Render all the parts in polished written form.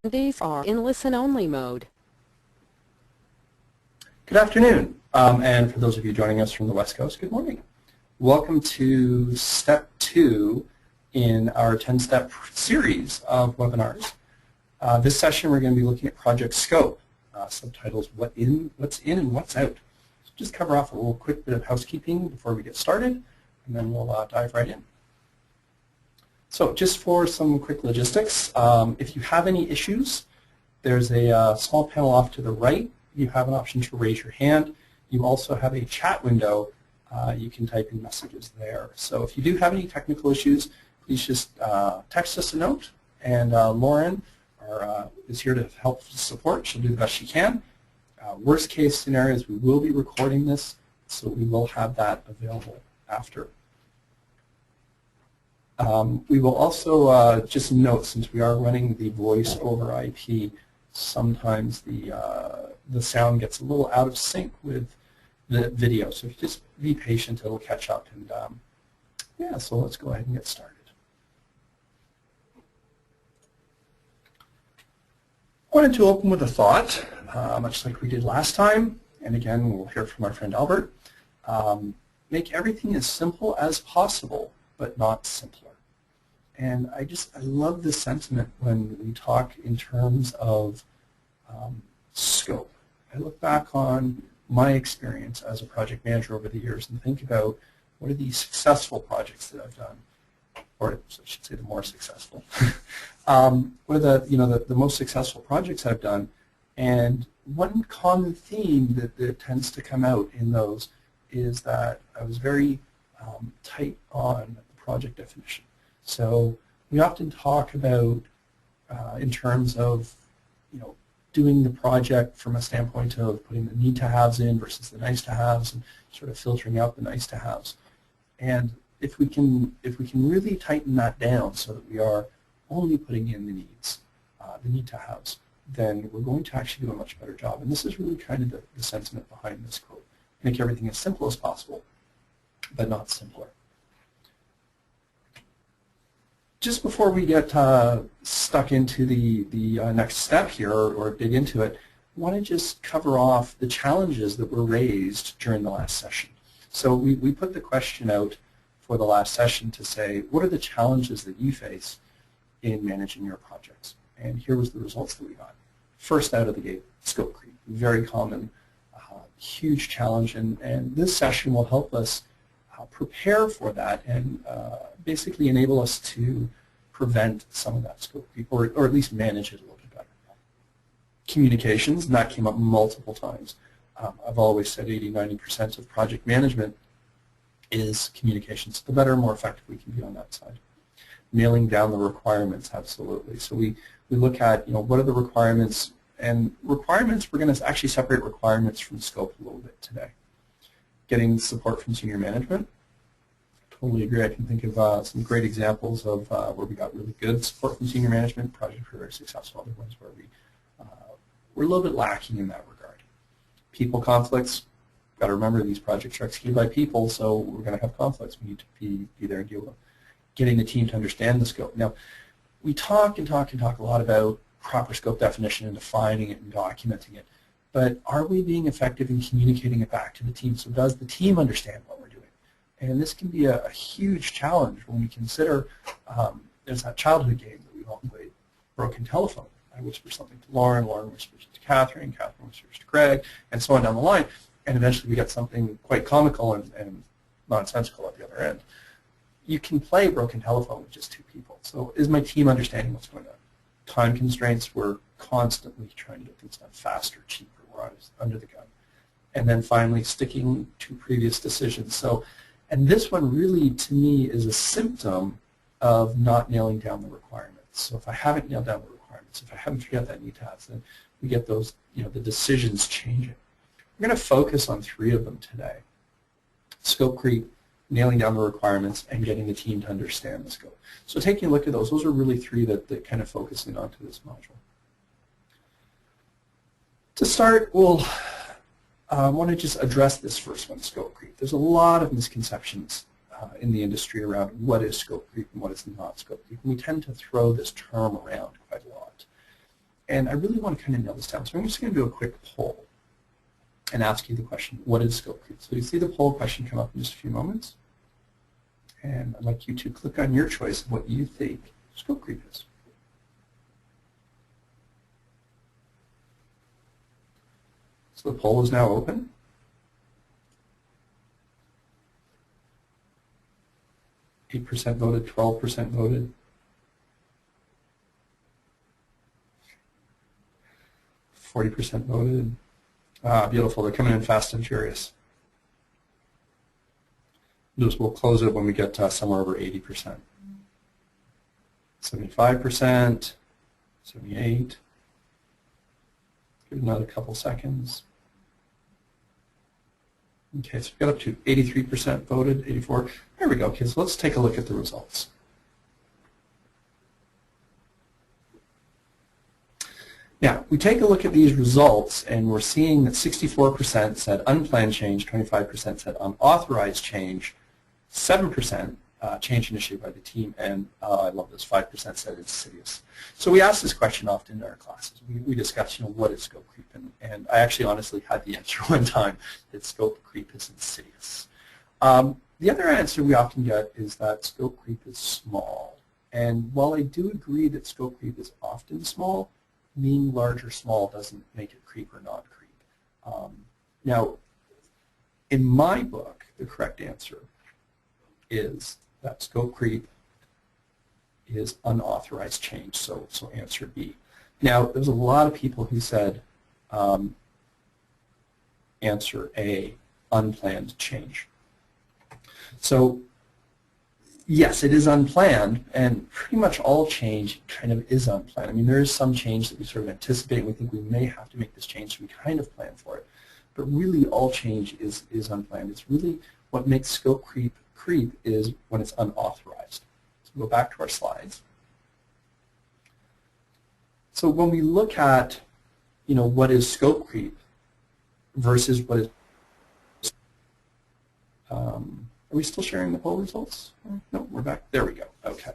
These are in listen-only mode. Good afternoon, and for those of you joining us from the West Coast, good morning. Welcome to Step 2 in our 10-step series of webinars. This session we're going to be looking at project scope, subtitles what's in and what's out. So just cover off a little quick bit of housekeeping before we get started, and then we'll dive right in. So just for some quick logistics, if you have any issues, there's a small panel off to the right. You have an option to raise your hand. You also have a chat window. You can type in messages there. So if you do have any technical issues, please just text us a note, and Lauren is here to help support. She'll do the best she can. Worst case scenarios, we will be recording this, so we will have that available after. We will also just note, since we are running the voice over IP, sometimes the sound gets a little out of sync with the video. So if you just be patient, it'll catch up. And yeah, so let's go ahead and get started. I wanted to open with a thought, much like we did last time. And again, we'll hear from our friend Albert. Make everything as simple as possible, but not simpler. And I love this sentiment when we talk in terms of scope. I look back on my experience as a project manager over the years and think about what are the successful projects that I've done, or I should say the more successful. What are the most successful projects I've done? And one common theme that tends to come out in those is that I was very tight on the project definition. So we often talk about in terms of doing the project from a standpoint of putting the need-to-haves in versus the nice-to-haves and sort of filtering out the nice-to-haves. And if we can really tighten that down so that we are only putting in the needs, the need-to-haves, then we're going to actually do a much better job. And this is really kind of the sentiment behind this quote. Make everything as simple as possible, but not simpler. Just before we get stuck into the next step here or dig into it, I want to just cover off the challenges that were raised during the last session. So we put the question out for the last session to say, what are the challenges that you face in managing your projects? And here was the results that we got. First out of the gate, scope creep, very common, huge challenge, and this session will help us prepare for that and basically enable us to prevent some of that scope creep, or at least manage it a little bit better. Communications, and that came up multiple times. I've always said 80–90% of project management is communications. The better, more effective we can be on that side. Nailing down the requirements, absolutely. So we look at what are the requirements, and requirements, we're going to actually separate requirements from scope a little bit today. Getting support from senior management. Totally agree. I can think of some great examples of where we got really good support from senior management. Projects were very successful. Other ones where we're a little bit lacking in that regard. People conflicts. Got to remember these projects are executed by people, so we're going to have conflicts. We need to be there and deal with them. Getting the team to understand the scope. Now, we talk a lot about proper scope definition and defining it and documenting it. But are we being effective in communicating it back to the team? So does the team understand what we're doing? And this can be a huge challenge when we consider there's that childhood game that we've all played, broken telephone. I whisper something to Lauren, Lauren whispers to Catherine, Catherine whispers to Greg, and so on down the line. And eventually we get something quite comical and nonsensical at the other end. You can play broken telephone with just two people. So is my team understanding what's going on? Time constraints, we're constantly trying to get things done faster, cheaper, we're always under the gun. And then finally, sticking to previous decisions. So, and this one really, to me, is a symptom of not nailing down the requirements. So if I haven't nailed down the requirements, if I haven't figured out that need to have, then we get those, the decisions changing. We're going to focus on 3 of them today. Scope creep, nailing down the requirements, and getting the team to understand the scope. So taking a look at those are really 3 that kind of focus in onto this module. To start, we'll want to just address this first one, scope creep. There's a lot of misconceptions in the industry around what is scope creep and what is not scope creep. And we tend to throw this term around quite a lot. And I really want to kind of nail this down. So I'm just going to do a quick poll and ask you the question, what is scope creep? So you see the poll question come up in just a few moments. And I'd like you to click on your choice of what you think scope creep is. So the poll is now open. %8 voted, 12% voted. 40% voted. Ah, beautiful. They're coming in fast and furious. We'll close it when we get somewhere over 80%. 75%, 78. Give it another couple seconds. Okay, so we got up to 83% voted, 84. There we go. Okay, so let's take a look at the results. Now, we take a look at these results, and we're seeing that 64% said unplanned change, 25% said unauthorized change, 7% change initiated by the team, and I love this, 5% said insidious. So we ask this question often in our classes. We discuss, what is scope creep, and I actually honestly had the answer one time that scope creep is insidious. The other answer we often get is that scope creep is small, and while I do agree that scope creep is often small, mean large or small doesn't make it creep or not creep. Now, in my book, the correct answer is that scope creep is unauthorized change, so answer B. Now, there's a lot of people who said answer A, unplanned change. So yes, it is unplanned, and pretty much all change kind of is unplanned. I mean, there is some change that we sort of anticipate, and we think we may have to make this change, so we kind of plan for it. But really, all change is unplanned. It's really what makes scope creep is when it's unauthorized. So we'll go back to our slides. So when we look at, what is scope creep versus what is are we still sharing the poll results? No, we're back. There we go. Okay.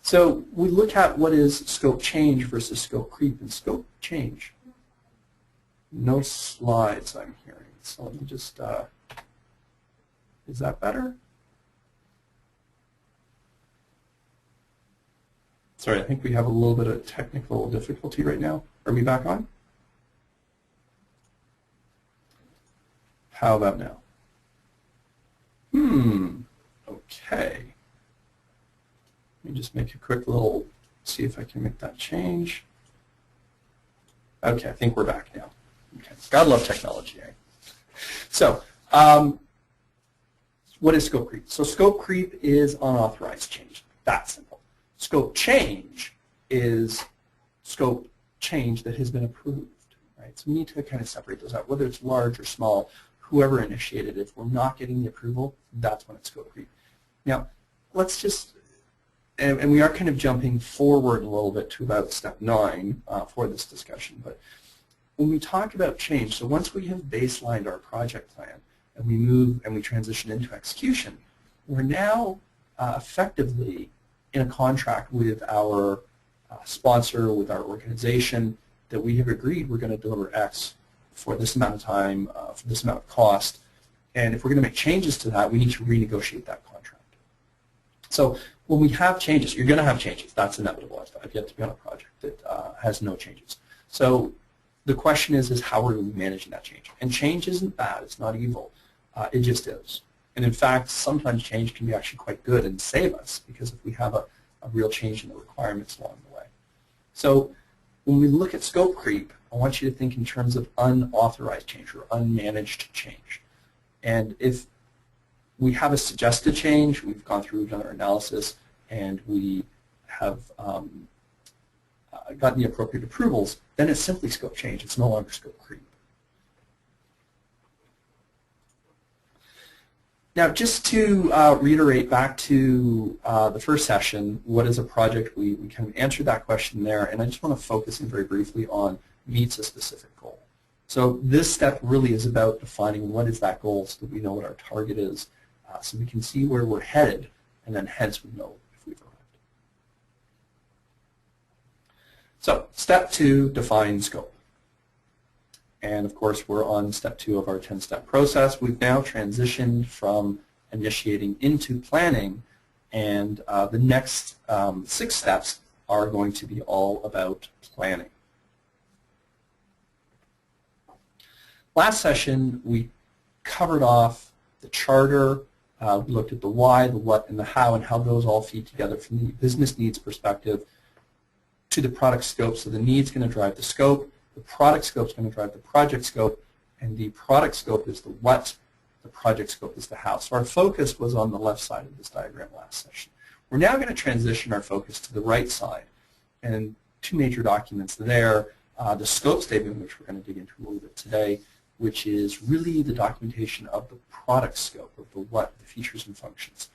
So we look at what is scope change versus scope creep. And scope change, no slides I'm hearing. So let me just, is that better? Sorry, I think we have a little bit of technical difficulty right now. Are we back on? How about now? Okay. Let me just make a quick little, see if I can make that change. Okay, I think we're back now. Okay, gotta love technology, eh? So, what is scope creep? So scope creep is unauthorized change. That's simple. Scope change is scope change that has been approved, right? So we need to kind of separate those out, whether it's large or small. Whoever initiated it, if we're not getting the approval, that's when it's scope creep. Now, let's just, and we are kind of jumping forward a little bit to about step 9 for this discussion, but when we talk about change, so once we have baselined our project plan and we move and we transition into execution, we're now effectively in a contract with our sponsor, with our organization, that we have agreed we're going to deliver X for this amount of time, for this amount of cost, and if we're going to make changes to that, we need to renegotiate that contract. So when we have changes, you're going to have changes. That's inevitable. I've yet to be on a project that has no changes. So the question is how are we managing that change? And change isn't bad. It's not evil. It just is. And in fact, sometimes change can be actually quite good and save us, because if we have a real change in the requirements along the way. So when we look at scope creep, I want you to think in terms of unauthorized change or unmanaged change. And if we have a suggested change, we've gone through, we've done our analysis, and we have gotten the appropriate approvals, then it's simply scope change. It's no longer scope creep. Now, just to reiterate back to the first session, what is a project? We kind of answered that question there, and I just want to focus in very briefly on meets a specific goal. So this step really is about defining what is that goal so that we know what our target is, so we can see where we're headed, and then hence we know if we've arrived. So step 2, define scope. And of course, we're on step 2 of our 10-step process. We've now transitioned from initiating into planning, and the next 6 steps are going to be all about planning. Last session, we covered off the charter. We looked at the why, the what, and the how, and how those all feed together from the business needs perspective to the product scope. So the need's going to drive the scope, the product scope is going to drive the project scope, and the product scope is the what, the project scope is the how. So our focus was on the left side of this diagram last session. We're now going to transition our focus to the right side, and 2 major documents there, the scope statement, which we're going to dig into a little bit today, which is really the documentation of the product scope, of the what, the features and functions.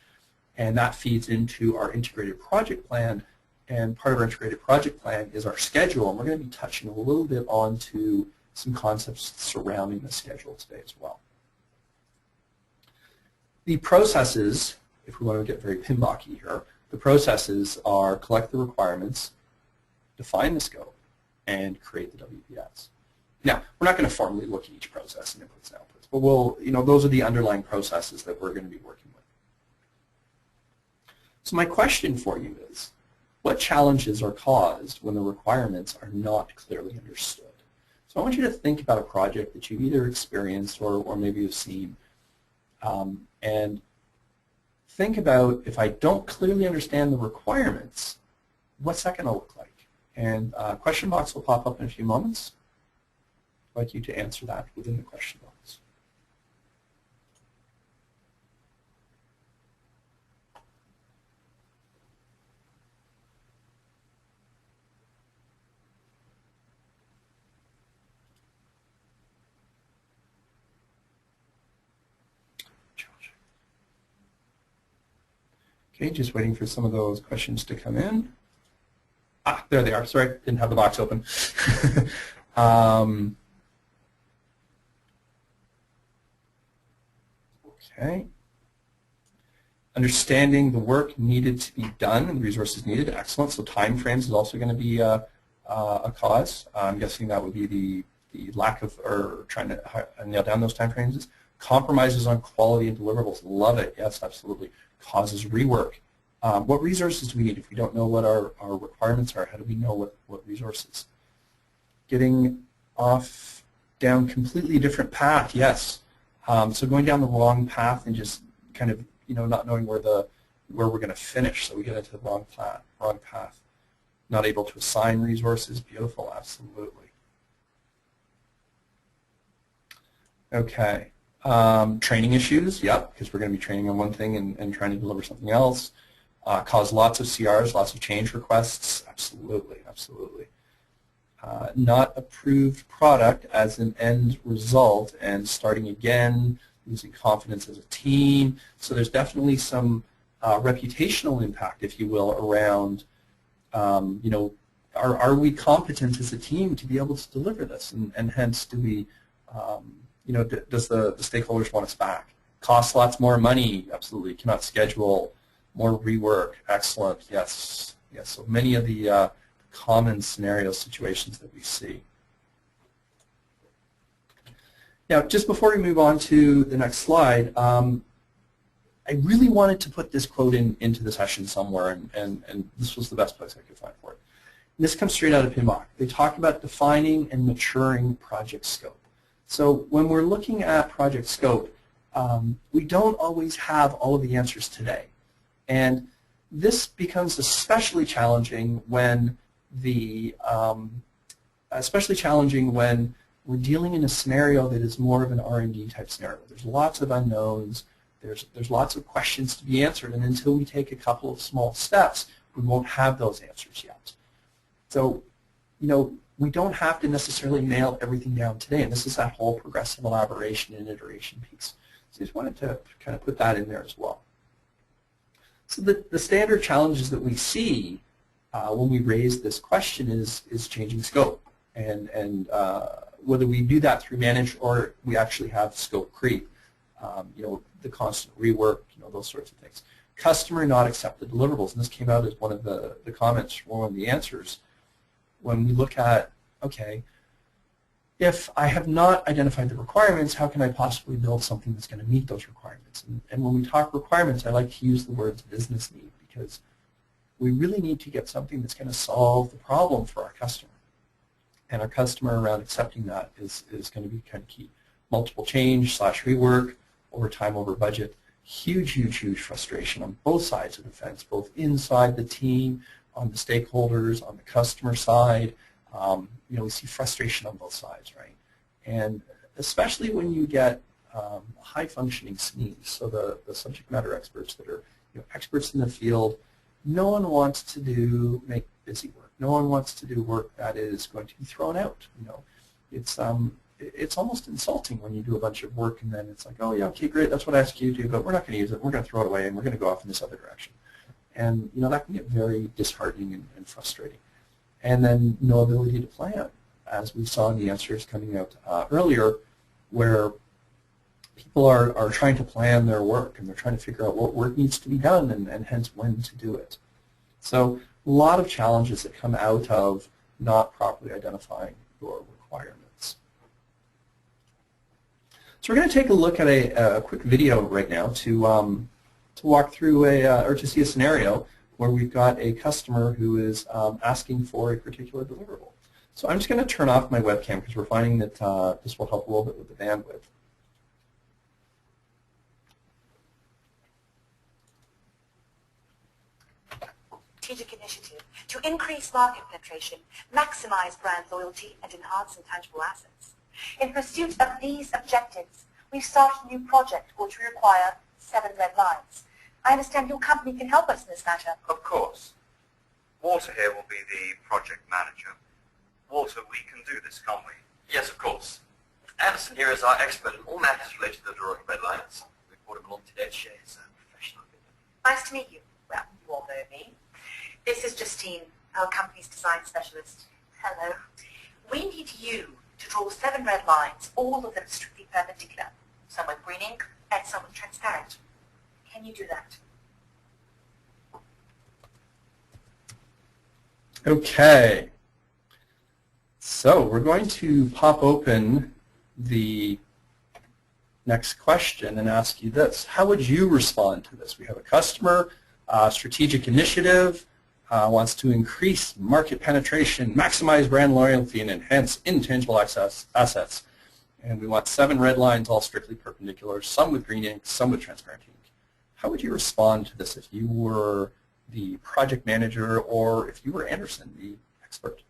And that feeds into our integrated project plan, and part of our integrated project plan is our schedule, and we're going to be touching a little bit onto some concepts surrounding the schedule today as well. The processes, if we want to get very pinbocky here, the processes are collect the requirements, define the scope, and create the WPS. Now, we're not going to formally look at each process and inputs and outputs, but we'll, those are the underlying processes that we're going to be working with. So my question for you is, what challenges are caused when the requirements are not clearly understood? So I want you to think about a project that you've either experienced or maybe you've seen, and think about, if I don't clearly understand the requirements, what's that going to look like? And a question box will pop up in a few moments. I'd like you to answer that within the question box. Okay, just waiting for some of those questions to come in. Ah, there they are. Sorry, didn't have the box open. Okay. Understanding the work needed to be done and the resources needed. Excellent. So time frames is also going to be a cause. I'm guessing that would be the lack of, or trying to nail down those time frames. Compromises on quality and deliverables. Love it. Yes, absolutely. Causes rework. What resources do we need? If we don't know what our requirements are, how do we know what resources? Getting off down completely different path. Yes. So going down the wrong path and just kind of not knowing where we're going to finish, so we get into the wrong path. Not able to assign resources. Beautiful. Absolutely. Okay. Training issues. Yep. Because we're going to be training on one thing and trying to deliver something else. Cause lots of CRs, lots of change requests. Absolutely. Absolutely. Not approved product as an end result and starting again, losing confidence as a team. So there's definitely some reputational impact, if you will, around, are we competent as a team to be able to deliver this? And hence, do we, does the stakeholders want us back? Costs lots more money. Absolutely. Cannot schedule. More rework. Excellent. Yes. Yes. So many of the common scenario situations that we see. Now, just before we move on to the next slide, I really wanted to put this quote into the session somewhere, and this was the best place I could find for it. And this comes straight out of PMBOK. They talk about defining and maturing project scope. So when we're looking at project scope, we don't always have all of the answers today. And this becomes especially challenging when we're dealing in a scenario that is more of an R&D type scenario. There's lots of unknowns. There's lots of questions to be answered, and until we take a couple of small steps, we won't have those answers yet. So, we don't have to necessarily nail everything down today, and this is that whole progressive elaboration and iteration piece. So I just wanted to kind of put that in there as well. So the standard challenges that we see when we raise this question is changing scope, and whether we do that through manage or we actually have scope creep, the constant rework, those sorts of things. Customer not accept the deliverables, and this came out as one of the comments, one of the answers. when we look at, okay, if I have not identified the requirements, how can I possibly build something that's going to meet those requirements? And when we talk requirements, I like to use the words business need, because we really need to get something that's going to solve the problem for our customer. And our customer around accepting that is going to be kind of key. Multiple change / rework, over time, over budget. Huge, huge, huge frustration on both sides of the fence, both inside the team, on the stakeholders, on the customer side. You know, we see frustration on both sides, right? And especially when you get high-functioning SMEs, so the subject matter experts that are, you know, experts in the field. No one wants to make busy work. No one wants to do work that is going to be thrown out. You know, it's almost insulting when you do a bunch of work and then it's like, oh yeah, okay, great, that's what I asked you to do, but we're not going to use it. We're going to throw it away and we're going to go off in this other direction. And you know, that can get very disheartening and frustrating. And then no ability to plan, as we saw in the answers coming out earlier, where people are trying to plan their work and they're trying to figure out what work needs to be done and hence when to do it. So a lot of challenges that come out of not properly identifying your requirements. So we're going to take a look at a quick video right now to walk through or to see a scenario where we've got a customer who is asking for a particular deliverable. So I'm just going to turn off my webcam because we're finding that this will help a little bit with the bandwidth. Strategic initiative to increase market penetration, maximize brand loyalty, and enhance intangible assets. In pursuit of these objectives, we've started a new project which will require 7 red lines. I understand your company can help us in this matter. Of course. Walter here will be the project manager. Walter, we can do this, can't we? Yes, of course. Anderson here is our expert in all matters related to the drawing of red lines. We brought him along today to share his professional opinion. Nice to meet you. Well, you all know me. This is Justine, our company's design specialist. Hello. We need you to draw 7 red lines, all of them strictly perpendicular. Some with green ink and some with transparent. Can you do that? Okay. So we're going to pop open the next question and ask you this. How would you respond to this? We have a customer, strategic initiative, wants to increase market penetration, maximize brand loyalty, and enhance intangible assets. And we want 7 red lines, all strictly perpendicular, some with green ink, some with transparent ink. How would you respond to this if you were the project manager or if you were Anderson, the expert?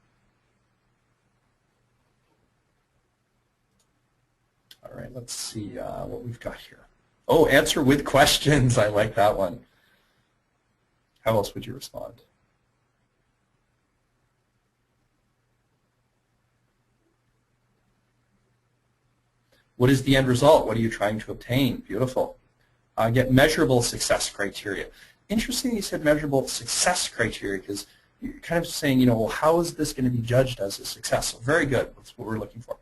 All right, let's see what we've got here. Oh, answer with questions. I like that one. How else would you respond? What is the end result? What are you trying to obtain? Beautiful. Get measurable success criteria. Interesting you said measurable success criteria because you're kind of saying, you know, well, how is this going to be judged as a success? So very good. That's what we're looking for.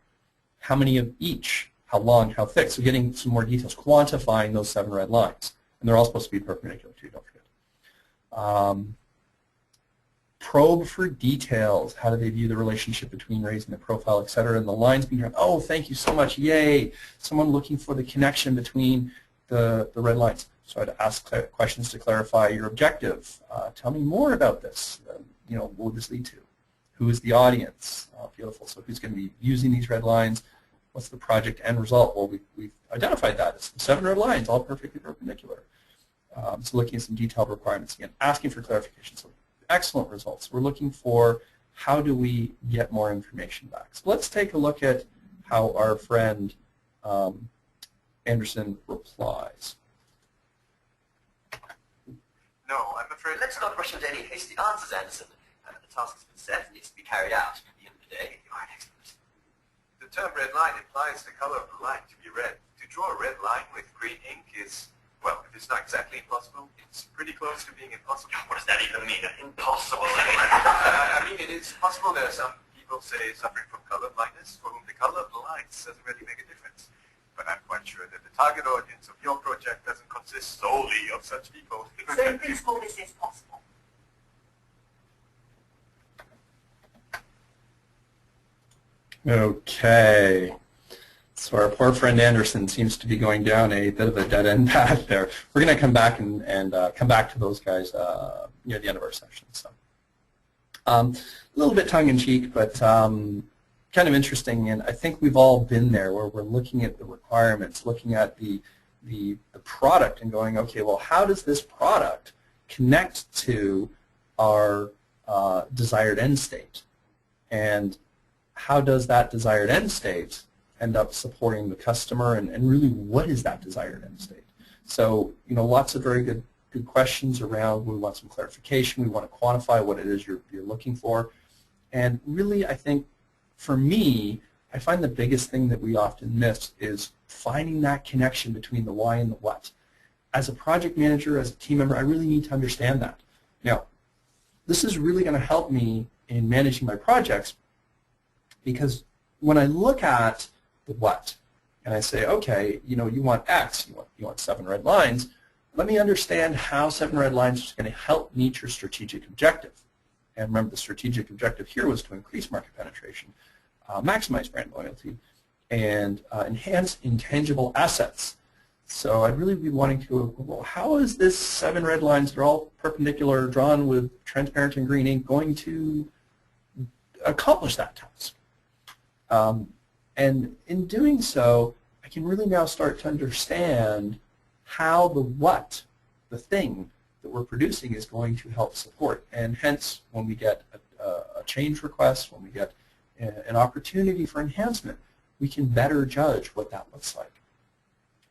How many of each? How long? How thick? So getting some more details, quantifying those 7 red lines. And they're all supposed to be perpendicular too, don't forget. Probe for details. How do they view the relationship between raising the profile, et cetera, and the lines being drawn? Oh, thank you so much. Yay. Someone looking for the connection between the red lines. So I'd ask questions to clarify your objective. Tell me more about this. You know, what would this lead to? Who is the audience? Beautiful. So who's going to be using these red lines? What's the project end result? Well, we've identified that. It's 7 red lines, all perfectly perpendicular. So looking at some detailed requirements again, asking for clarification. So excellent results. We're looking for how do we get more information back. So let's take a look at how our friend Anderson replies. No, I'm afraid... Let's not rush into any hasty answers, Anderson. The task has been set and needs to be carried out. At the end of the day, you are an expert. The term red line implies the color of the line to be red. To draw a red line with green ink is, well, if it's not exactly impossible, it's pretty close to being impossible. What does that even mean? Impossible. I mean, it is possible. There are some people, say, suffering from color blindness, for whom the color of the lines doesn't really make a difference. But I'm quite sure that the target audience of your project doesn't consist solely of such people. So in principle, this is possible. Okay. So our poor friend Anderson seems to be going down a bit of a dead-end path there. We're going to come back and come back to those guys near the end of our session. So, a little bit tongue-in-cheek, but kind of interesting. And I think we've all been there where we're looking at the requirements, looking at the product, and going, okay, well, how does this product connect to our desired end state? And how does that desired end state end up supporting the customer, and really what is that desired end state? So, lots of very good questions around. We want some clarification. We want to quantify what it is you're looking for. And really, I think, for me, I find the biggest thing that we often miss is finding that connection between the why and the what. As a project manager, as a team member, I really need to understand that. Now, this is really going to help me in managing my projects, because when I look at the what, and I say, okay, you want X, you want 7 red lines, let me understand how 7 red lines is going to help meet your strategic objective. And remember, the strategic objective here was to increase market penetration, maximize brand loyalty, and enhance intangible assets. So I'd really be wanting to, well, how is this 7 red lines, they're all perpendicular, drawn with transparent and green ink, going to accomplish that task? And in doing so, I can really now start to understand how the what, the thing that we're producing, is going to help support. And hence, when we get a change request, when we get an opportunity for enhancement, we can better judge what that looks like.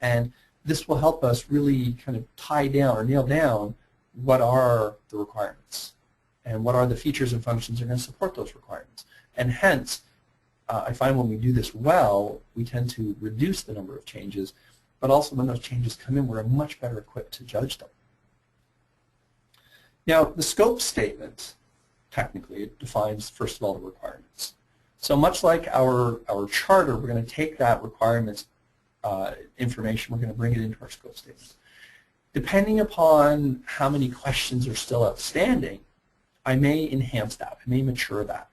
And this will help us really kind of tie down or nail down what are the requirements and what are the features and functions that are going to support those requirements. And hence, I find when we do this well, we tend to reduce the number of changes, but also when those changes come in, we're much better equipped to judge them. Now, the scope statement, technically, it defines, first of all, the requirements. So much like our charter, we're going to take that requirements information, we're going to bring it into our scope statement. Depending upon how many questions are still outstanding, I may enhance that, I may mature that.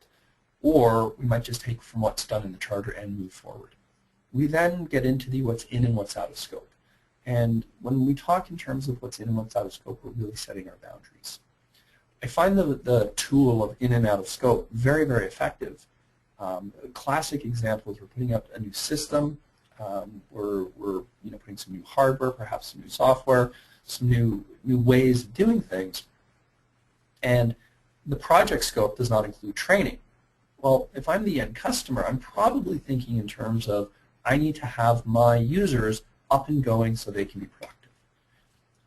Or we might just take from what's done in the charter and move forward. We then get into the what's in and what's out of scope. And when we talk in terms of what's in and what's out of scope, we're really setting our boundaries. I find the tool of in and out of scope very, very effective. A classic example is we're putting up a new system. We're putting some new hardware, perhaps some new software, some new ways of doing things. And the project scope does not include training. Well, if I'm the end customer, I'm probably thinking in terms of I need to have my users up and going so they can be productive.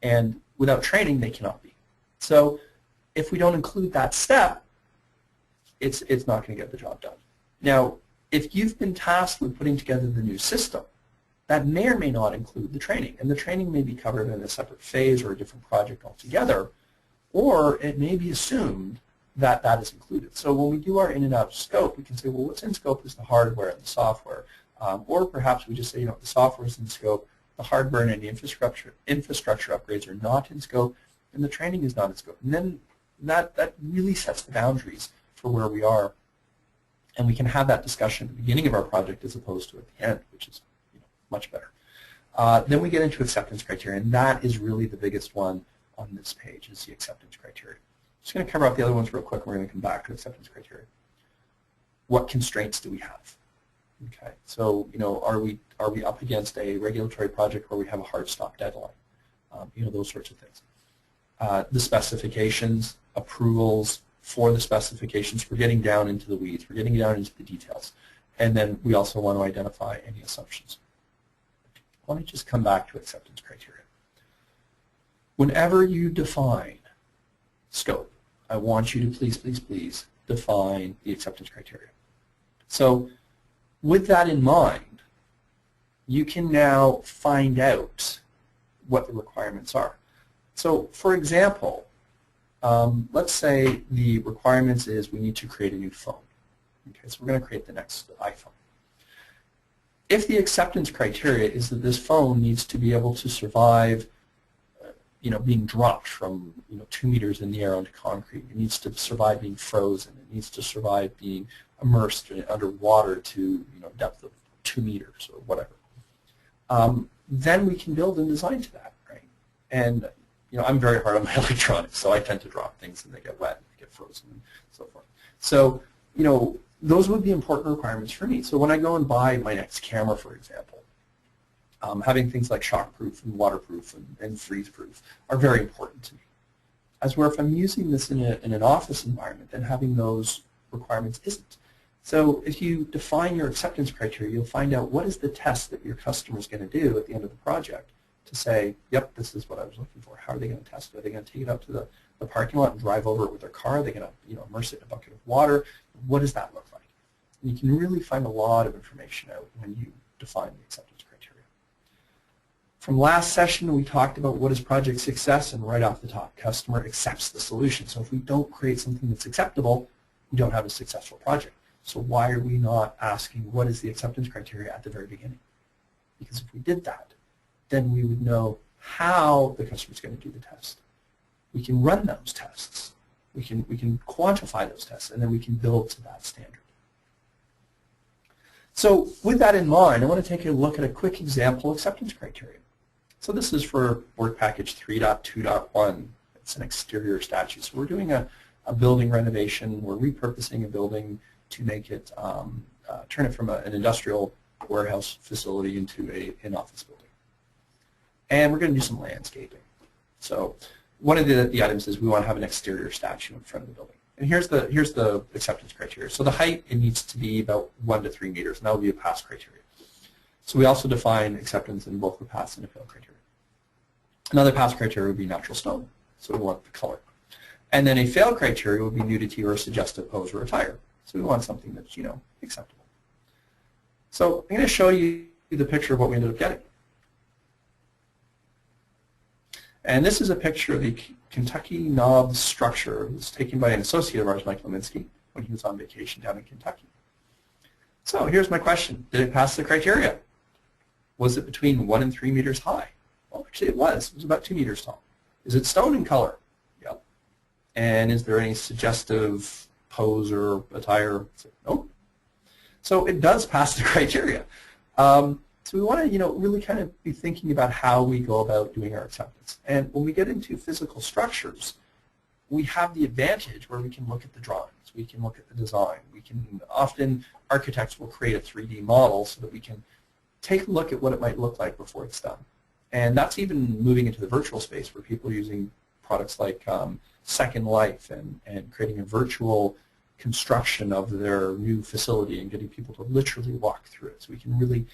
And without training, they cannot be. So if we don't include that step, it's not going to get the job done. Now, if you've been tasked with putting together the new system, that may or may not include the training. And the training may be covered in a separate phase or a different project altogether, or it may be assumed that that is included. So when we do our in and out of scope, we can say, well, what's in scope is the hardware and the software. Or perhaps we just say, the software is in scope, the hardware and the infrastructure upgrades are not in scope, and the training is not in scope. And then that really sets the boundaries for where we are. And we can have that discussion at the beginning of our project as opposed to at the end, which is much better. Then we get into acceptance criteria, and that is really the biggest one on this page, is the acceptance criteria. Just going to cover out the other ones real quick, and we're going to come back to acceptance criteria. What constraints do we have? Okay, so are we up against a regulatory project where we have a hard stop deadline? Those sorts of things. The specifications, approvals for the specifications. We're getting down into the weeds. We're getting down into the details, and then we also want to identify any assumptions. Let me just come back to acceptance criteria. Whenever you define scope, I want you to please define the acceptance criteria. So with that in mind, you can now find out what the requirements are. So for example, let's say the requirements is we need to create a new phone. Okay, so we're going to create the next iPhone. If the acceptance criteria is that this phone needs to be able to survive being dropped from 2 meters in the air onto concrete. It needs to survive being frozen. It needs to survive being immersed underwater to depth of 2 meters or whatever. Then we can build and design to that, right? And I'm very hard on my electronics, so I tend to drop things and they get wet, and they get frozen, and so forth. So those would be important requirements for me. So when I go and buy my next camera, for example, having things like shockproof and waterproof and freeze-proof are very important to me. As where if I'm using this in an office environment, then having those requirements isn't. So if you define your acceptance criteria, you'll find out what is the test that your customer is going to do at the end of the project to say, yep, this is what I was looking for. How are they going to test it? Are they going to take it up to the parking lot and drive over it with their car? Are they going to immerse it in a bucket of water? What does that look like? And you can really find a lot of information out when you define the acceptance criteria. From last session, we talked about what is project success, and right off the top, customer accepts the solution. So if we don't create something that's acceptable, we don't have a successful project. So why are we not asking what is the acceptance criteria at the very beginning? Because if we did that, then we would know how the customer is going to do the test. We can run those tests. We can quantify those tests, and then we can build to that standard. So with that in mind, I want to take a look at a quick example acceptance criteria. So this is for work package 3.2.1. It's an exterior statute. So we're doing a building renovation. We're repurposing a building to make it, turn it from an industrial warehouse facility into an office building. And we're going to do some landscaping. So one of the items is we want to have an exterior statue in front of the building. And here's the acceptance criteria. So the height, it needs to be about 1 to 3 meters, and that will be a pass criteria. So we also define acceptance in both the pass and a fail criteria. Another pass criteria would be natural stone, so we want the color. And then a fail criteria would be nudity or suggestive pose or attire. So we want something that's, acceptable. So I'm going to show you the picture of what we ended up getting. And this is a picture of the Kentucky Knobs structure. It was taken by an associate of ours, Mike Leminski, when he was on vacation down in Kentucky. So here's my question. Did it pass the criteria? Was it between 1 and 3 meters high? Well, actually it was. It was about 2 meters tall. Is it stone in color? Yep. And is there any suggestive pose or attire? Nope. So it does pass the criteria. So we want to, really kind of be thinking about how we go about doing our acceptance. And when we get into physical structures, we have the advantage where we can look at the drawings, we can look at the design, often architects will create a 3D model so that we can take a look at what it might look like before it's done. And that's even moving into the virtual space where people are using products like Second Life and creating a virtual construction of their new facility and getting people to literally walk through it. So we can really,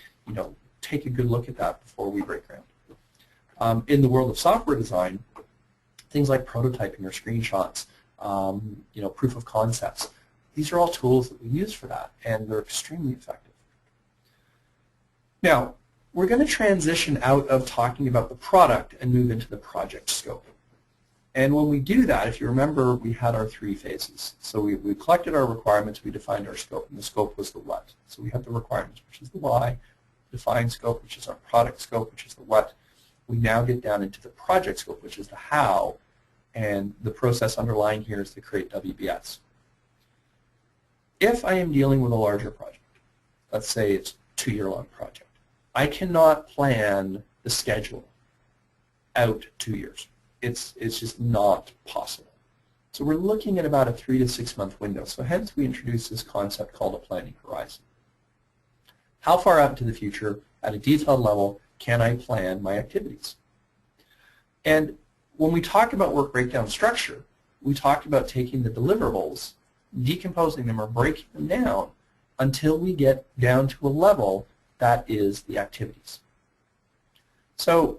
take a good look at that before we break ground. In the world of software design, things like prototyping or screenshots, proof of concepts, these are all tools that we use for that, and they're extremely effective. Now, we're going to transition out of talking about the product and move into the project scope. And when we do that, if you remember, we had our 3 phases. So we collected our requirements, we defined our scope, and the scope was the what. So we have the requirements, which is the why, defined scope, which is our product scope, which is the what. We now get down into the project scope, which is the how, and the process underlying here is to create WBS. If I am dealing with a larger project, let's say it's a 2-year-long project, I cannot plan the schedule out 2 years. It's just not possible. So we're looking at about a 3 to 6 month window. So hence we introduced this concept called a planning horizon. How far out into the future, at a detailed level, can I plan my activities? And when we talk about work breakdown structure, we talked about taking the deliverables, decomposing them or breaking them down until we get down to a level that is the activities. So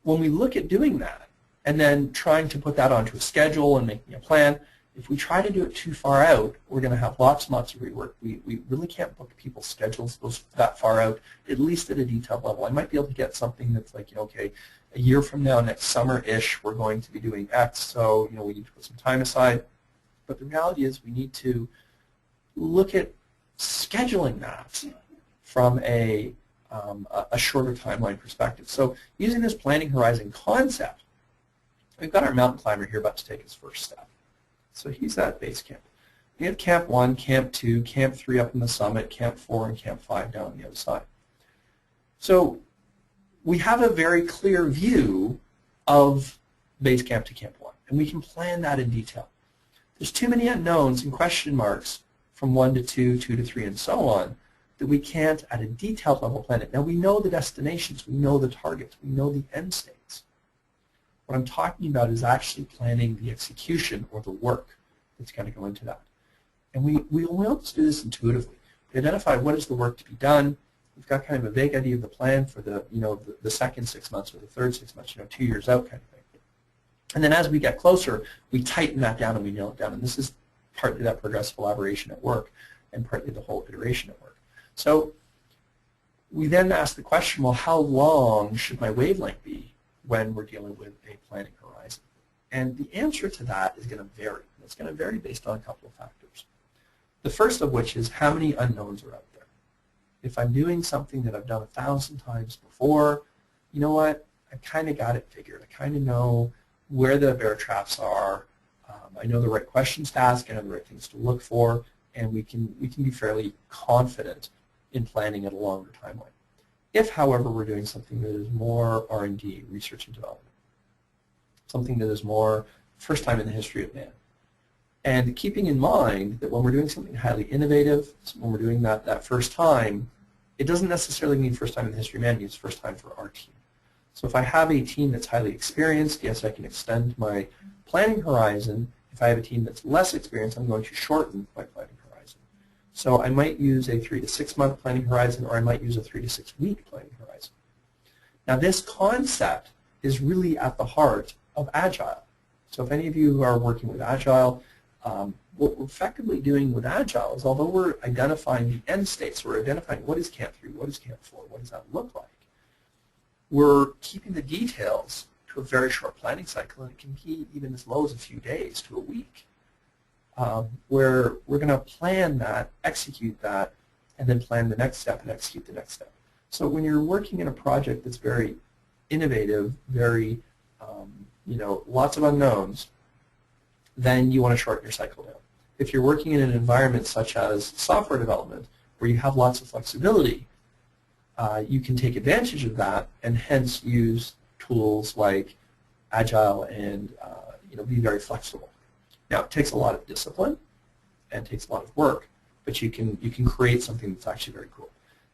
when we look at doing that and then trying to put that onto a schedule and making a plan, if we try to do it too far out, we're going to have lots and lots of rework. We really can't book people's schedules that far out, at least at a detailed level. I might be able to get something that's like, okay, a year from now, next summer-ish, we're going to be doing X, so we need to put some time aside. But the reality is we need to look at scheduling that from a shorter timeline perspective. So using this planning horizon concept, We've got our mountain climber here about to take his first step. So he's at base camp. We have Camp 1, Camp 2, Camp 3 up in the summit, Camp 4, and Camp 5 down on the other side. So we have a very clear view of base camp to Camp 1, and we can plan that in detail. There's too many unknowns and question marks from 1 to 2, 2 to 3, and so on, that we can't, at a detailed level, plan it. Now, we know the destinations, we know the targets, we know the end states. What I'm talking about is actually planning the execution or the work that's going to go into that. And we almost do this intuitively. We identify what is the work to be done. We've got kind of a vague idea of the plan for the, the second 6 months or the third 6 months, 2 years out kind of thing. And then as we get closer, we tighten that down and we nail it down. And this is partly that progressive elaboration at work and partly the whole iteration at work. So we then ask the question, well, how long should my wavelength be when we're dealing with a planning horizon? And the answer to that is going to vary. It's going to vary based on a couple of factors. The first of which is how many unknowns are out there. If I'm doing something that I've done 1,000 times before, you know what? I kind of got it figured. I kind of know where the bear traps are. I know the right questions to ask. I know the right things to look for, and we can be fairly confident in planning at a longer timeline. If, however, we're doing something that is more R&D, research and development, something that is more first time in the history of man, and keeping in mind that when we're doing something highly innovative, when we're doing that first time, it doesn't necessarily mean first time in the history of man, it means first time for our team. So if I have a team that's highly experienced, yes, I can extend my planning horizon. If I have a team that's less experienced, I'm going to shorten my planning horizon. So I might use a 3 to 6 month planning horizon, or I might use a 3 to 6 week planning horizon. Now this concept is really at the heart of Agile. So if any of you are working with Agile, what we're effectively doing with Agile is, although we're identifying the end states, we're identifying what is Camp 3, what is Camp 4, what does that look like, we're keeping the details to a very short planning cycle, and it can be even as low as a few days to a week, where we're going to plan that, execute that, and then plan the next step and execute the next step. So when you're working in a project that's very innovative, very, lots of unknowns, then you want to shorten your cycle down. If you're working in an environment such as software development, where you have lots of flexibility, you can take advantage of that and hence use tools like Agile and be very flexible. Now it takes a lot of discipline and takes a lot of work, but you can create something that's actually very cool.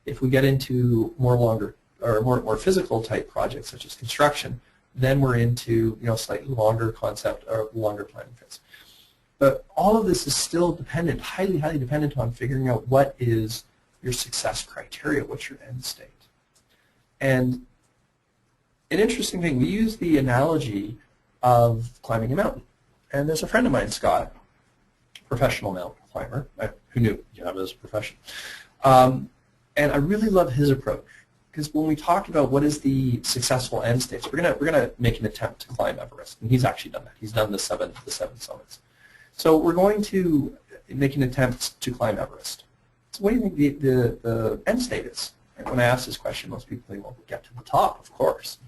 If we get into more physical type projects such as construction, then we're into slightly longer concept or longer planning phase. But all of this is still dependent, highly dependent on figuring out what is your success criteria, what's your end state. And an interesting thing, we use the analogy of climbing a mountain. And there's a friend of mine, Scott, professional mountain climber. Who knew that was a profession? And I really love his approach, because when we talk about what is the successful end states, we're gonna make an attempt to climb Everest, and he's actually done that. He's done the seven summits. So we're going to make an attempt to climb Everest. So what do you think the end state is? And when I ask this question, most people think, well, we'll get to the top, of course.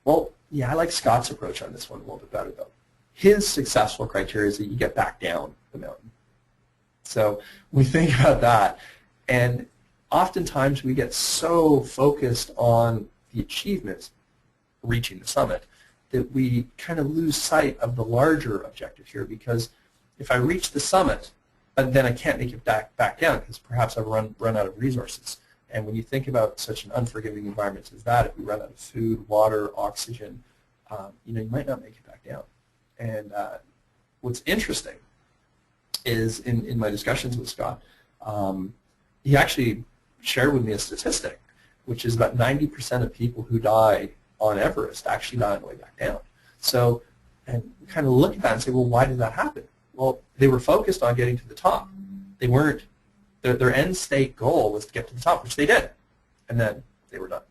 Well, yeah, I like Scott's approach on this one a little bit better, though. His successful criteria is that you get back down the mountain. So we think about that, and oftentimes we get so focused on the achievements, reaching the summit, that we kind of lose sight of the larger objective here, because if I reach the summit, then I can't make it back down, because perhaps I've run out of resources. And when you think about such an unforgiving environment as that, if we run out of food, water, oxygen, you might not make it back down. And what's interesting is in my discussions with Scott, he actually shared with me a statistic, which is about 90% of people who die on Everest actually die on the way back down. So, and kind of look at that and say, well, why did that happen? Well, they were focused on getting to the top. They weren't, their end state goal was to get to the top, which they did, and then they were done.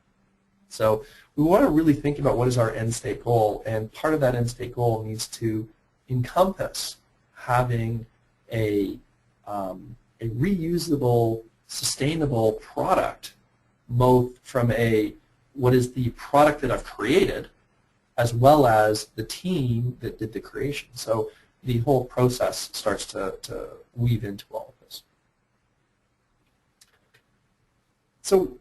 So we want to really think about what is our end state goal, and part of that end state goal needs to encompass having a reusable, sustainable product, both from what is the product that I've created, as well as the team that did the creation. So the whole process starts to weave into all of this. So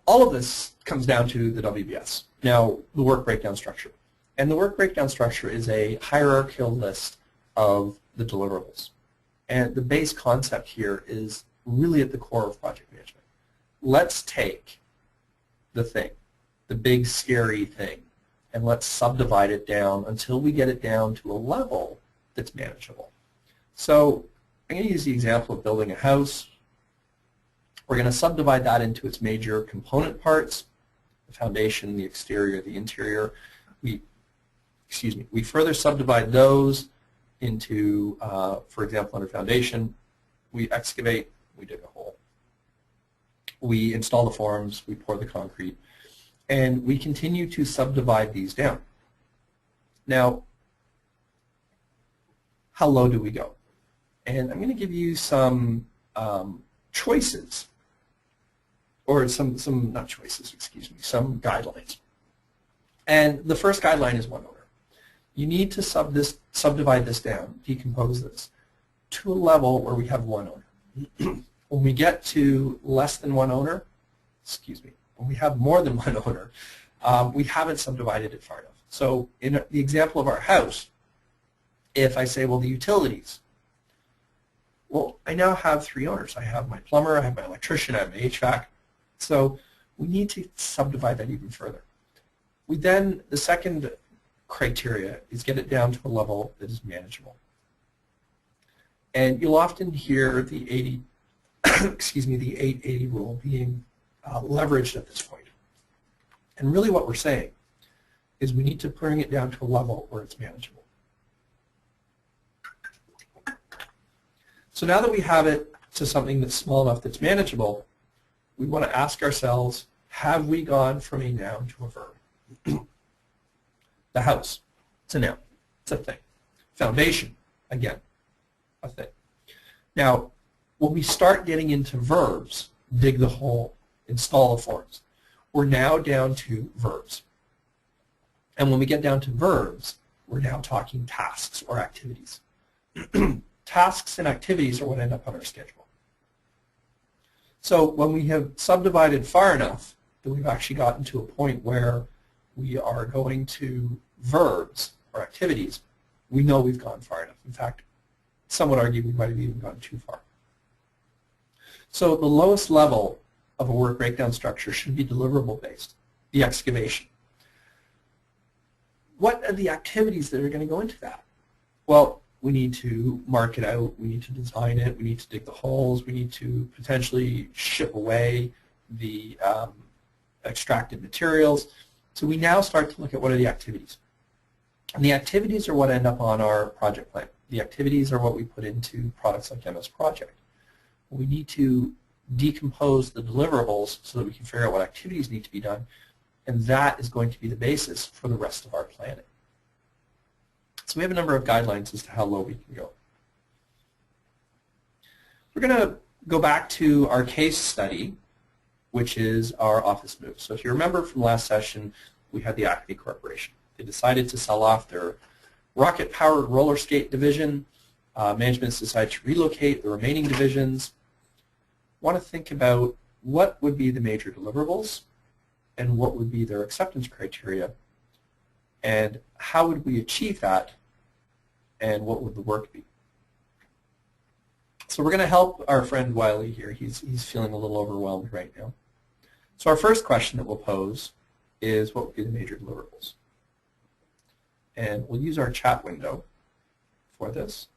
all of this comes down to the WBS. Now, the work breakdown structure. And the work breakdown structure is a hierarchical list of the deliverables. And the base concept here is really at the core of project management. Let's take the thing, the big scary thing, and let's subdivide it down until we get it down to a level that's manageable. So I'm going to use the example of building a house. We're going to subdivide that into its major component parts, the foundation, the exterior, the interior. We further subdivide those into, for example, under foundation, we excavate, we dig a hole. We install the forms, we pour the concrete, and we continue to subdivide these down. Now, how low do we go? And I'm going to give you some choices, or some not choices, excuse me, some guidelines. And the first guideline is one owner. You need to subdivide this down, decompose this, to a level where we have one owner. When we get to less than one owner, when we have more than one owner, we haven't subdivided it far enough. So in the example of our house, if I say, well, the utilities, well, I now have 3 owners. I have my plumber, I have my electrician, I have my HVAC. So we need to subdivide that even further. The second criteria is get it down to a level that is manageable. And you'll often hear the 80, the 880 rule being leveraged at this point. And really what we're saying is we need to bring it down to a level where it's manageable. So now that we have it to something that's small enough that's manageable, we want to ask ourselves, have we gone from a noun to a verb? The house, it's a noun, it's a thing. Foundation, again, a thing. Now, when we start getting into verbs, dig the hole, install the forms, we're now down to verbs. And when we get down to verbs, we're now talking tasks or activities. Tasks and activities are what end up on our schedule. So when we have subdivided far enough that we've actually gotten to a point where we are going to verbs or activities, we know we've gone far enough. In fact, some would argue we might have even gone too far. So the lowest level of a work breakdown structure should be deliverable based, the excavation. What are the activities that are going to go into that? Well, we need to mark it out, we need to design it, we need to dig the holes, we need to potentially ship away the extracted materials. So we now start to look at what are the activities. And the activities are what end up on our project plan. The activities are what we put into products like MS Project. We need to decompose the deliverables so that we can figure out what activities need to be done, and that is going to be the basis for the rest of our planning. So we have a number of guidelines as to how low we can go. We're going to go back to our case study, which is our office move. So if you remember from last session, we had the Acme Corporation. They decided to sell off their rocket-powered roller skate division. Management's decided to relocate the remaining divisions. Want to think about what would be the major deliverables and what would be their acceptance criteria, and how would we achieve that, and what would the work be. So we're going to help our friend Wiley here. He's feeling a little overwhelmed right now. So our first question that we'll pose is, what would be the major deliverables? And we'll use our chat window for this.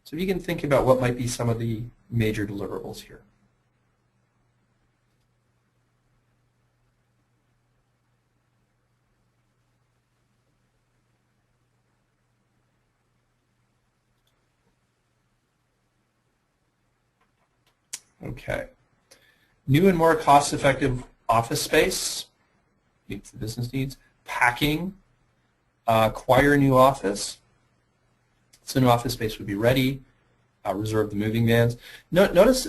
So if you can think about what might be some of the major deliverables here. Okay. New and more cost-effective office space, meets the business needs. Packing, acquire a new office. So new office space would be ready. Reserve the moving vans. Notice,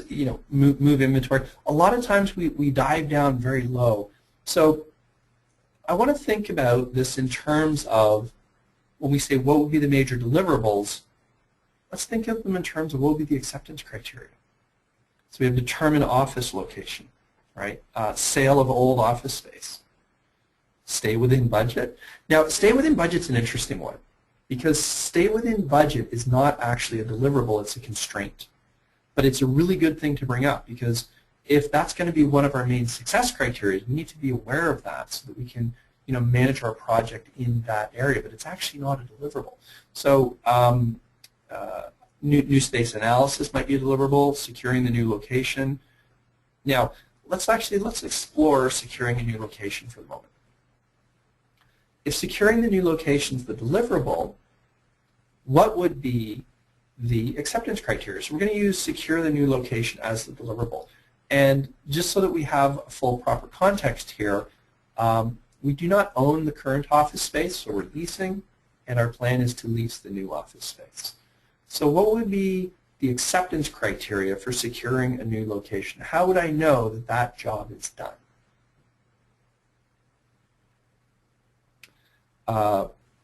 move inventory. A lot of times we dive down very low So I want to think about this in terms of when we say what would be the major deliverables, let's think of them in terms of what would be the acceptance criteria. So we have determine office location, right? Sale of old office space. Stay within budget. Now, stay within budget is an interesting one because stay within budget is not actually a deliverable, it's a constraint. But it's a really good thing to bring up because if that's going to be one of our main success criteria, we need to be aware of that so that we can manage our project in that area, but it's actually not a deliverable. So new space analysis might be a deliverable, securing the new location. Now, let's explore securing a new location for the moment. If securing the new location is the deliverable, what would be the acceptance criteria? So we're going to use secure the new location as the deliverable. And just so that we have a full proper context here, we do not own the current office space, so we're leasing, and our plan is to lease the new office space. So what would be the acceptance criteria for securing a new location? How would I know that that job is done?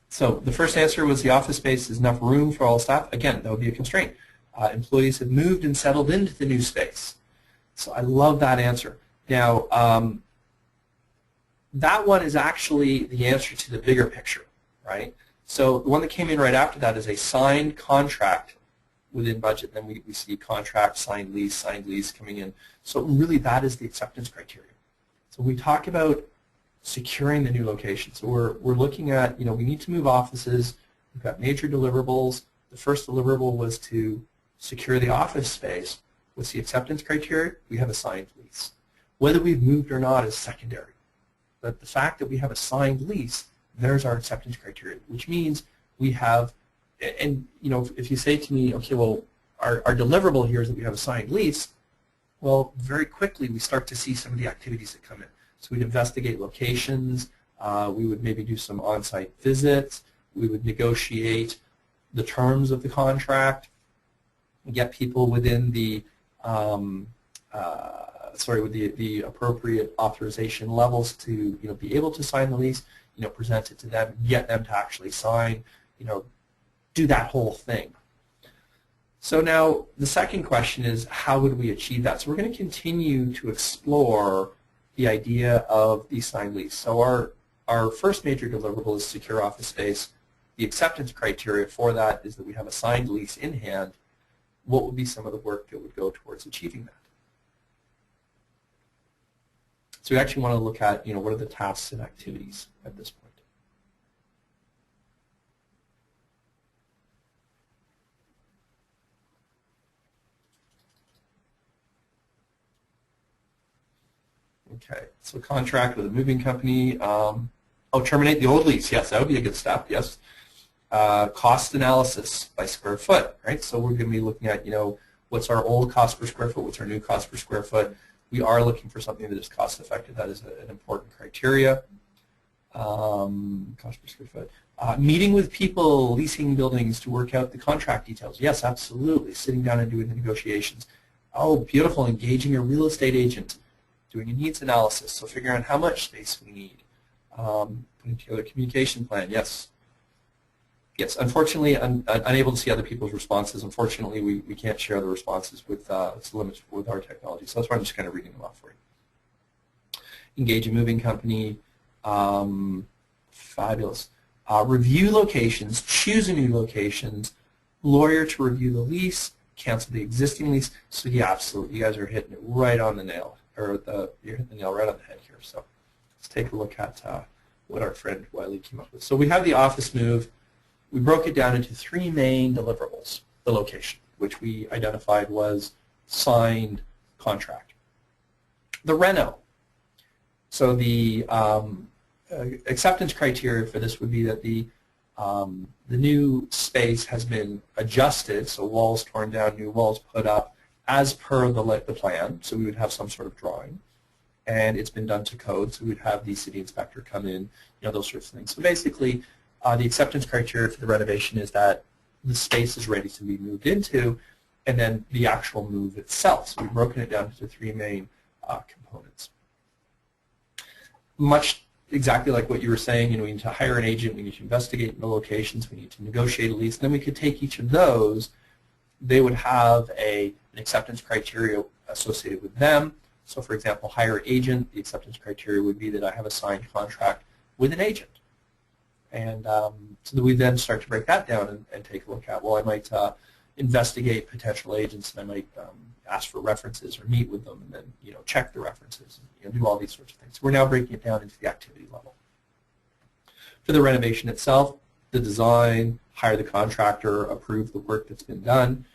So the first answer was the office space is enough room for all staff. Again, that would be a constraint. Employees have moved and settled into the new space. So I love that answer. Now, that one is actually the answer to the bigger picture, right? So the one that came in right after that is a signed contract within budget. Then we see contract, signed lease coming in. So really that is the acceptance criteria. So we talk about securing the new location. So we're looking at, we need to move offices. We've got major deliverables. The first deliverable was to secure the office space. What's the acceptance criteria? We have a signed lease. Whether we've moved or not is secondary. But the fact that we have a signed lease, there's our acceptance criteria, which means we have, and if you say to me, okay, well, our deliverable here is that we have a signed lease, well, very quickly we start to see some of the activities that come in. So we'd investigate locations, we would maybe do some on-site visits, we would negotiate the terms of the contract, get people within the with the appropriate authorization levels to be able to sign the lease, present it to them, get them to actually sign, do that whole thing. So now the second question is, how would we achieve that? So we're going to continue to explore the idea of the signed lease. So our first major deliverable is secure office space. The acceptance criteria for that is that we have a signed lease in hand. What would be some of the work that would go towards achieving that? So we actually want to look at, what are the tasks and activities at this point. Okay, so contract with a moving company. Terminate the old lease. Yes, that would be a good step. Yes. Cost analysis by square foot, right? So we're going to be looking at, what's our old cost per square foot, what's our new cost per square foot. We are looking for something that is cost effective. That is an important criteria. Cost per square foot. Meeting with people, leasing buildings to work out the contract details. Yes, absolutely. Sitting down and doing the negotiations. Oh, beautiful. Engaging a real estate agent. Doing a needs analysis, so figuring out how much space we need. Putting together a communication plan. Yes. Yes, unfortunately, unable to see other people's responses. Unfortunately, we can't share the responses with it's limits with our technology. So that's why I'm just kind of reading them off for you. Engage a moving company. Fabulous. Review locations. Choose a new locations. Lawyer to review the lease. Cancel the existing lease. So yeah, absolutely. You guys are hitting it right on the nail. You're hitting the nail right on the head here. So let's take a look at what our friend Wiley came up with. So we have the office move. We broke it down into three main deliverables. The location, which we identified was signed contract. The reno. So the acceptance criteria for this would be that the new space has been adjusted, so walls torn down, new walls put up, as per the plan, so we would have some sort of drawing, and it's been done to code, so we'd have the city inspector come in, those sorts of things. So basically, the acceptance criteria for the renovation is that the space is ready to be moved into, and then the actual move itself. So we've broken it down into three main components. much exactly like what you were saying, we need to hire an agent, we need to investigate the locations, we need to negotiate a lease, and then we could take each of those. They would have an acceptance criteria associated with them. So for example, hire agent, the acceptance criteria would be that I have a signed contract with an agent. And so that we then start to break that down and take a look at, well, I might investigate potential agents, and I might ask for references or meet with them, and then check the references, and do all these sorts of things. So we're now breaking it down into the activity level. For the renovation itself, the design, hire the contractor, approve the work that's been done.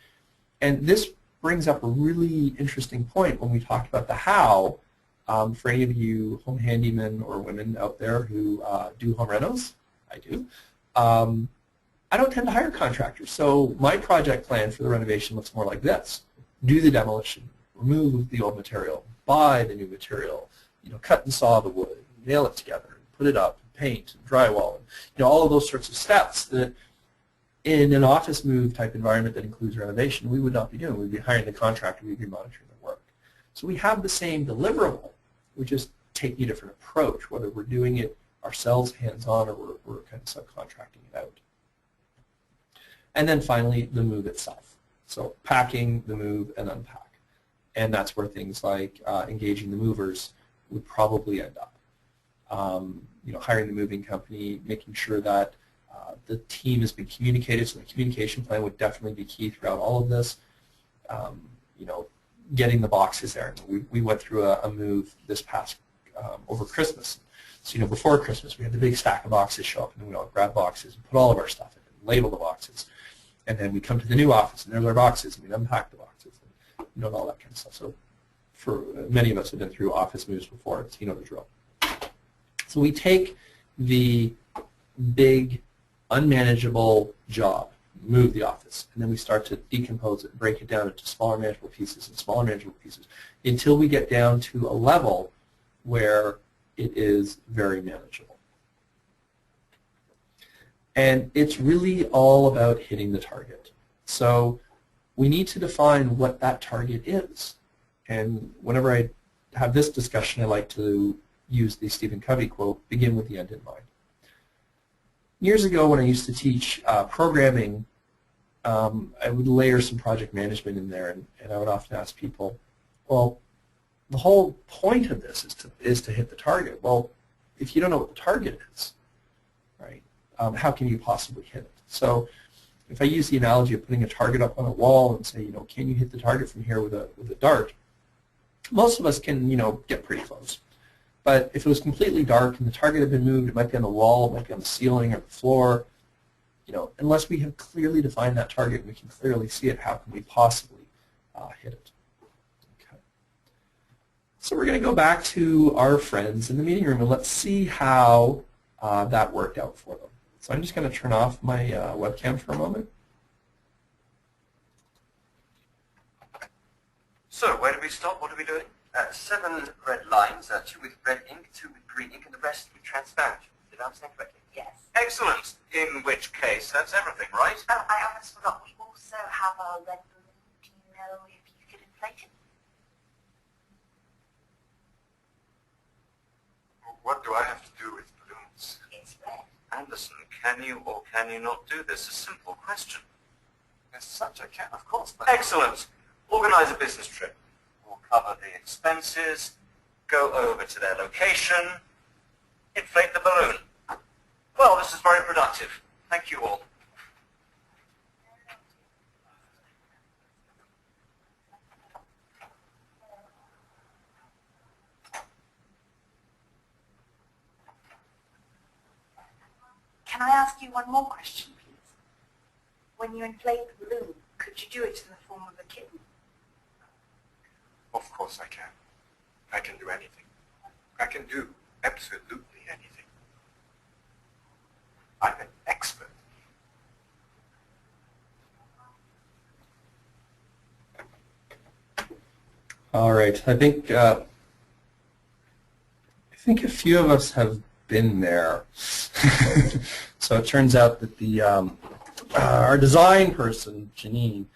And this brings up a really interesting point when we talk about the how. For any of you home handymen or women out there who do home renos, I do, I don't tend to hire contractors. So my project plan for the renovation looks more like this. Do the demolition, remove the old material, buy the new material, cut and saw the wood, nail it together, put it up, paint, and drywall, and all of those sorts of steps that in an office move type environment that includes renovation, we would not be doing. We'd be hiring the contractor, we'd be monitoring the work. So we have the same deliverable, we're just taking a different approach, whether we're doing it ourselves hands-on or we're kind of subcontracting it out. And then finally, the move itself. So packing, the move, and unpack. And that's where things like engaging the movers would probably end up. Hiring the moving company, making sure that the team has been communicated, so the communication plan would definitely be key throughout all of this. Getting the boxes there. We went through a move this past over Christmas. So before Christmas we had the big stack of boxes show up, and then we all grab boxes and put all of our stuff in and label the boxes. And then we come to the new office, and there's our boxes, and we unpack the boxes, and all that kind of stuff. So for many of us have been through office moves before, so you know the drill. So we take the big, unmanageable job, move the office, and then we start to decompose it, break it down into smaller manageable pieces and smaller manageable pieces until we get down to a level where it is very manageable. And it's really all about hitting the target. So we need to define what that target is. And whenever I have this discussion, I like to use the Stephen Covey quote, begin with the end in mind. Years ago when I used to teach programming, I would layer some project management in there, and I would often ask people, well, the whole point of this is to hit the target. Well, if you don't know what the target is, right, how can you possibly hit it? So if I use the analogy of putting a target up on a wall and say, can you hit the target from here with a dart, most of us can, get pretty close. But if it was completely dark and the target had been moved, it might be on the wall, it might be on the ceiling or the floor, unless we have clearly defined that target and we can clearly see it, how can we possibly hit it? Okay. So we're going to go back to our friends in the meeting room and let's see how that worked out for them. So I'm just going to turn off my webcam for a moment. So where do we stop? What are we doing? 7 red lines, 2 with red ink, 2 with green ink, and the rest with transparent. Did I understand correctly? Yes. Excellent. In which case, that's everything, right? Oh, I almost forgot. We also have a red balloon. Do you know if you could inflate it? What do I have to do with balloons? It's red. Anderson, can you or can you not do this? A simple question. As such, I can, of course. But Excellent. Organize a business trip. We'll cover the expenses, go over to their location, inflate the balloon. Well, this is very productive. Thank you all. Can I ask you one more question, please? When you inflate the balloon, could you do it in the form of a kitten? of course I can. I can do anything. I can do absolutely anything. I'm an expert. All right. I think a few of us have been there. So it turns out that the our design person, Janine,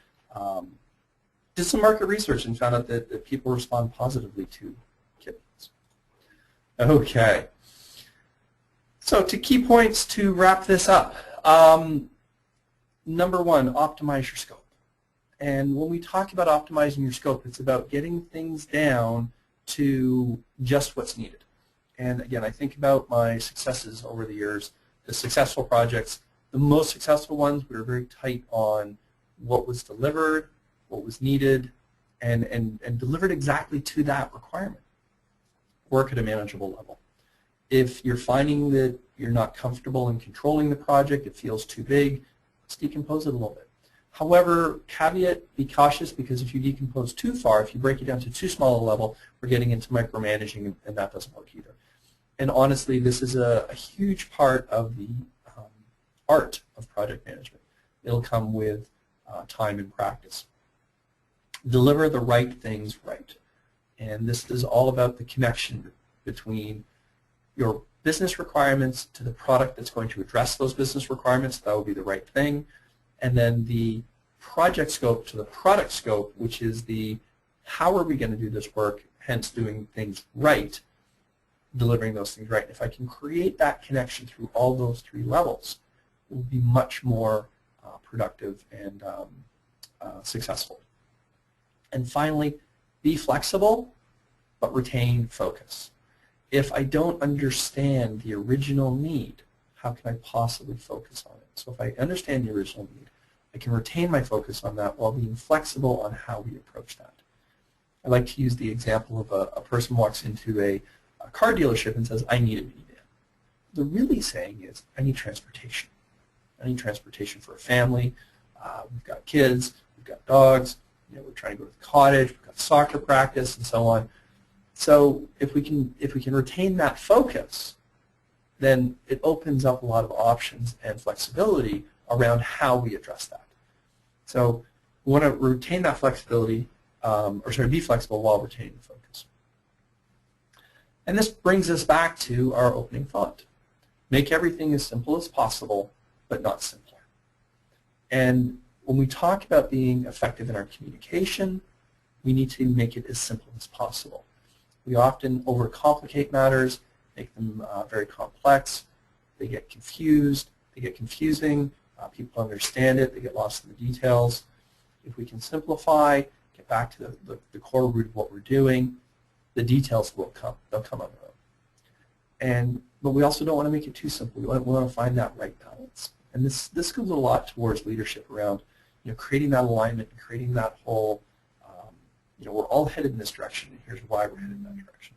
did some market research and found out that people respond positively to kittens. Okay. So to key points to wrap this up. Number one, optimize your scope. And when we talk about optimizing your scope, it's about getting things down to just what's needed. And again, I think about my successes over the years, the successful projects. The most successful ones, we were very tight on what was delivered, what was needed, and delivered exactly to that requirement. Work at a manageable level. If you're finding that you're not comfortable in controlling the project, it feels too big, let's decompose it a little bit. However, caveat, be cautious, because if you decompose too far, if you break it down to too small a level, we're getting into micromanaging, and that doesn't work either. And honestly, this is a huge part of the art of project management. It'll come with time and practice. Deliver the right things right. And this is all about the connection between your business requirements to the product that's going to address those business requirements. That will be the right thing. And then the project scope to the product scope, which is the how are we going to do this work, hence doing things right, delivering those things right. If I can create that connection through all those three levels, it will be much more productive and successful. And finally, be flexible, but retain focus. If I don't understand the original need, how can I possibly focus on it? So if I understand the original need, I can retain my focus on that while being flexible on how we approach that. I like to use the example of a person walks into a car dealership and says, I need a minivan. The really saying is, I need transportation. I need transportation for a family. We've got kids, we've got dogs, we're trying to go to the cottage, we've got soccer practice, and so on. So if we can retain that focus, then it opens up a lot of options and flexibility around how we address that. So we want to retain that flexibility, be flexible while retaining the focus. And this brings us back to our opening thought. Make everything as simple as possible, but not simpler. And when we talk about being effective in our communication, we need to make it as simple as possible. We often overcomplicate matters, make them very complex. They get confused, they get confusing, people understand it, they get lost in the details. If we can simplify, get back to the core root of what we're doing, the details will come. They'll come on their own. But we also don't want to make it too simple. We want to find that right balance. And this goes a lot towards leadership around creating that alignment and creating that whole, we're all headed in this direction, and here's why we're headed in that direction.